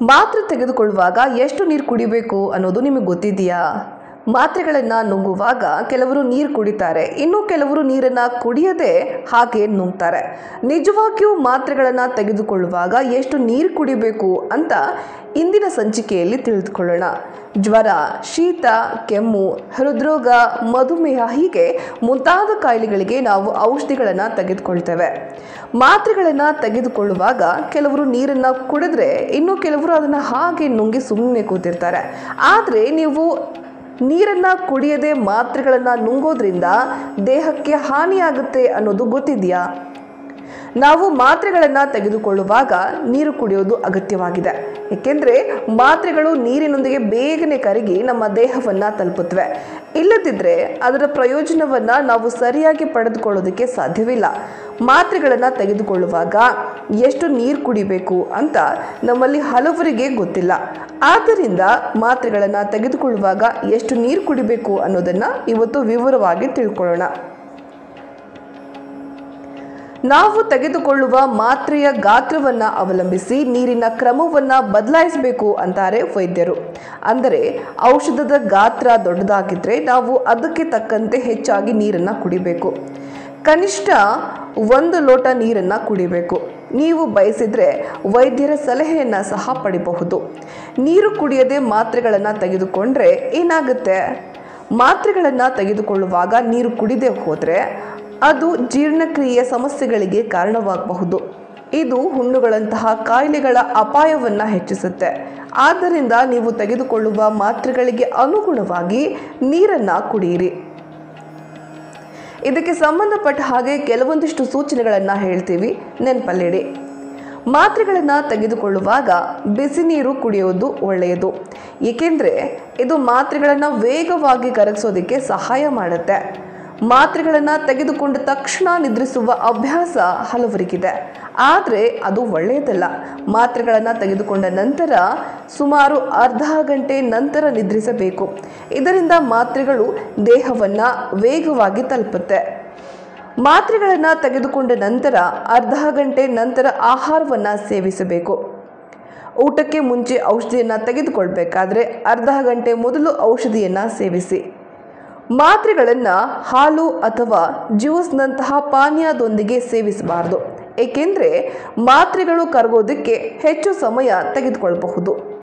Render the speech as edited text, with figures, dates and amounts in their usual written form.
ಮಾತ್ರೆ ತೆಗೆದುಕೊಳ್ಳುವಾಗ ಎಷ್ಟು ನೀರು ಕುಡಿಬೇಕು ಅನ್ನೋದು ನಿಮಗೆ ಗೊತ್ತಿದೆಯಾ? ಮಾತ್ರೆಗಳನ್ನು ನುಂಗುವಾಗ ಕೆಲವರು ನೀರು ಕುಡಿತಾರೆ, ಇನ್ನು ಕೆಲವರು ನೀರನ್ನು ಕುಡಿಯದೆ ಹಾಗೆ ನುಂಗ್ತಾರೆ. ನಿಜವಾಗಿಯೂ ಮಾತ್ರೆಗಳನ್ನು ತೆಗೆದುಕೊಳ್ಳುವಾಗ ಎಷ್ಟು ನೀರು ಕುಡಿಬೇಕು ಅಂತ ಇಂದಿನ ಸಂಚಿಕೆಯಲ್ಲಿ ತಿಳಿದುಕೊಳ್ಳೋಣ. ಜ್ವರ, ಶೀತ, ಕೆಮ್ಮು, ಹೃದ್ರೋಗ, ಮಧುಮೇಹ ಹೀಗೆ ಮುಂತಾದ ಕಾಯಿಲೆಗಳಿಗೆ ನಾವು ಔಷಧಿಗಳನ್ನು ತೆಗೆದುಕೊಳ್ತೇವೆ. ಮಾತ್ರೆಗಳನ್ನು ತೆಗೆದುಕೊಳ್ಳುವಾಗ ಕೆಲವರು ನೀರನ್ನು ಕುಡಿದ್ರೆ ಇನ್ನು ಕೆಲವರು ಅದನ್ನು ಹಾಗೆ ನುಂಗಿ ಸುಮ್ಮನೆ ಕೂತಿರ್ತಾರೆ. ಆದರೆ ನೀವು ನೀರನ್ನು ಕುಡಿಯದೆ ಮಾತ್ರೆಗಳನ್ನು ನುಂಗೋದ್ರಿಂದ ದೇಹಕ್ಕೆ ಹಾನಿಯಾಗುತ್ತೆ ಅನ್ನೋದು ಗೊತ್ತಿದೆಯಾ? ನಾವು ಮಾತ್ರೆಗಳನ್ನು ತೆಗೆದುಕೊಳ್ಳುವಾಗ ನೀರು ಕುಡಿಯೋದು ಅಗತ್ಯವಾಗಿದೆ. ಏಕೆಂದರೆ ಮಾತ್ರೆಗಳು ನೀರಿನೊಂದಿಗೆ ಬೇಗನೆ ಕರಗಿ ನಮ್ಮ ದೇಹವನ್ನು ತಲುಪುತ್ತವೆ. ಇಲ್ಲದಿದ್ದರೆ ಅದರ ಪ್ರಯೋಜನವನ್ನು ನಾವು ಸರಿಯಾಗಿ ಪಡೆದುಕೊಳ್ಳೋದಕ್ಕೆ ಸಾಧ್ಯವಿಲ್ಲ. ಮಾತ್ರೆಗಳನ್ನು ತೆಗೆದುಕೊಳ್ಳುವಾಗ ಎಷ್ಟು ನೀರು ಕುಡಿಬೇಕು ಅಂತ ನಮ್ಮಲ್ಲಿ ಹಲವರಿಗೆ ಗೊತ್ತಿಲ್ಲ. ಆದ್ದರಿಂದ ಮಾತ್ರೆಗಳನ್ನು ತೆಗೆದುಕೊಳ್ಳುವಾಗ ಎಷ್ಟು ನೀರು ಕುಡಿಬೇಕು ಅನ್ನೋದನ್ನು ಇವತ್ತು ವಿವರವಾಗಿ ತಿಳ್ಕೊಳ್ಳೋಣ. ನಾವು ತೆಗೆದುಕೊಳ್ಳುವ ಮಾತ್ರೆಯ ಗಾತ್ರವನ್ನು ಅವಲಂಬಿಸಿ ನೀರಿನ ಕ್ರಮವನ್ನು ಬದಲಾಯಿಸಬೇಕು ಅಂತಾರೆ ವೈದ್ಯರು. ಅಂದರೆ ಔಷಧದ ಗಾತ್ರ ದೊಡ್ಡದಾಗಿದ್ದರೆ ನಾವು ಅದಕ್ಕೆ ತಕ್ಕಂತೆ ಹೆಚ್ಚಾಗಿ ನೀರನ್ನು ಕುಡಿಬೇಕು. ಕನಿಷ್ಠ 1 ಲೋಟ ನೀರನ್ನು ಕುಡಿಬೇಕು. ನೀವು ಬಯಸಿದರೆ ವೈದ್ಯರ ಸಲಹೆಯನ್ನು ಸಹ ಪಡಿಬಹುದು. ನೀರು ಕುಡಿಯದೆ ಮಾತ್ರೆಗಳನ್ನು ತೆಗೆದುಕೊಂಡ್ರೆ ಏನಾಗುತ್ತೆ? ಮಾತ್ರೆಗಳನ್ನು ತೆಗೆದುಕೊಳ್ಳುವಾಗ ನೀರು ಕುಡಿದೇ ಹೋದರೆ ಅದು ಜೀರ್ಣಕ್ರಿಯೆಯ ಸಮಸ್ಯೆಗಳಿಗೆ ಕಾರಣವಾಗಬಹುದು. ಇದು ಹುಣ್ಣುಗಳಂತಹ ಕಾಯಿಲೆಗಳ ಅಪಾಯವನ್ನು ಹೆಚ್ಚಿಸುತ್ತೆ. ಆದ್ದರಿಂದ ನೀವು ತೆಗೆದುಕೊಳ್ಳುವ ಮಾತ್ರೆಗಳಿಗೆ ಅನುಗುಣವಾಗಿ ನೀರನ್ನು ಕುಡಿಯಿರಿ. ಇದಕ್ಕೆ ಸಂಬಂಧಪಟ್ಟ ಹಾಗೆ ಕೆಲವೊಂದಿಷ್ಟು ಸೂಚನೆಗಳನ್ನು ಹೇಳ್ತೀವಿ, ನೆನಪಲ್ಲಿಡಿ. ಮಾತ್ರೆಗಳನ್ನು ತೆಗೆದುಕೊಳ್ಳುವಾಗ ಬಿಸಿ ನೀರು ಕುಡಿಯೋದು ಒಳ್ಳೆಯದು. ಏಕೆಂದರೆ ಇದು ಮಾತ್ರೆಗಳನ್ನು ವೇಗವಾಗಿ ಕರಗಿಸೋದಕ್ಕೆ ಸಹಾಯ ಮಾಡುತ್ತೆ. ಮಾತ್ರೆಗಳನ್ನು ತೆಗೆದುಕೊಂಡ ತಕ್ಷಣ ನಿದ್ರಿಸುವ ಅಭ್ಯಾಸ ಹಲವರಿಗಿದೆ, ಆದರೆ ಅದು ಒಳ್ಳೆಯದಲ್ಲ. ಮಾತ್ರೆಗಳನ್ನು ತೆಗೆದುಕೊಂಡ ನಂತರ ಸುಮಾರು ಅರ್ಧ ಗಂಟೆ ನಂತರ ನಿದ್ರಿಸಬೇಕು. ಇದರಿಂದ ಮಾತ್ರೆಗಳು ದೇಹವನ್ನು ವೇಗವಾಗಿ ತಲುಪುತ್ತೆ. ಮಾತ್ರೆಗಳನ್ನು ತೆಗೆದುಕೊಂಡ ನಂತರ ಅರ್ಧ ಗಂಟೆ ನಂತರ ಆಹಾರವನ್ನು ಸೇವಿಸಬೇಕು. ಊಟಕ್ಕೆ ಮುಂಚೆ ಔಷಧಿಯನ್ನು ತೆಗೆದುಕೊಳ್ಬೇಕಾದ್ರೆ ಅರ್ಧ ಗಂಟೆ ಮೊದಲು ಔಷಧಿಯನ್ನು ಸೇವಿಸಿ. ಮಾತ್ರೆಗಳನ್ನು ಹಾಲು ಅಥವಾ ಜ್ಯೂಸ್ನಂತಹ ಪಾನೀಯದೊಂದಿಗೆ ಸೇವಿಸಬಾರದು. ಏಕೆಂದರೆ ಮಾತ್ರೆಗಳು ಕರಗೋದಕ್ಕೆ ಹೆಚ್ಚು ಸಮಯ ತೆಗೆದುಕೊಳ್ಳಬಹುದು.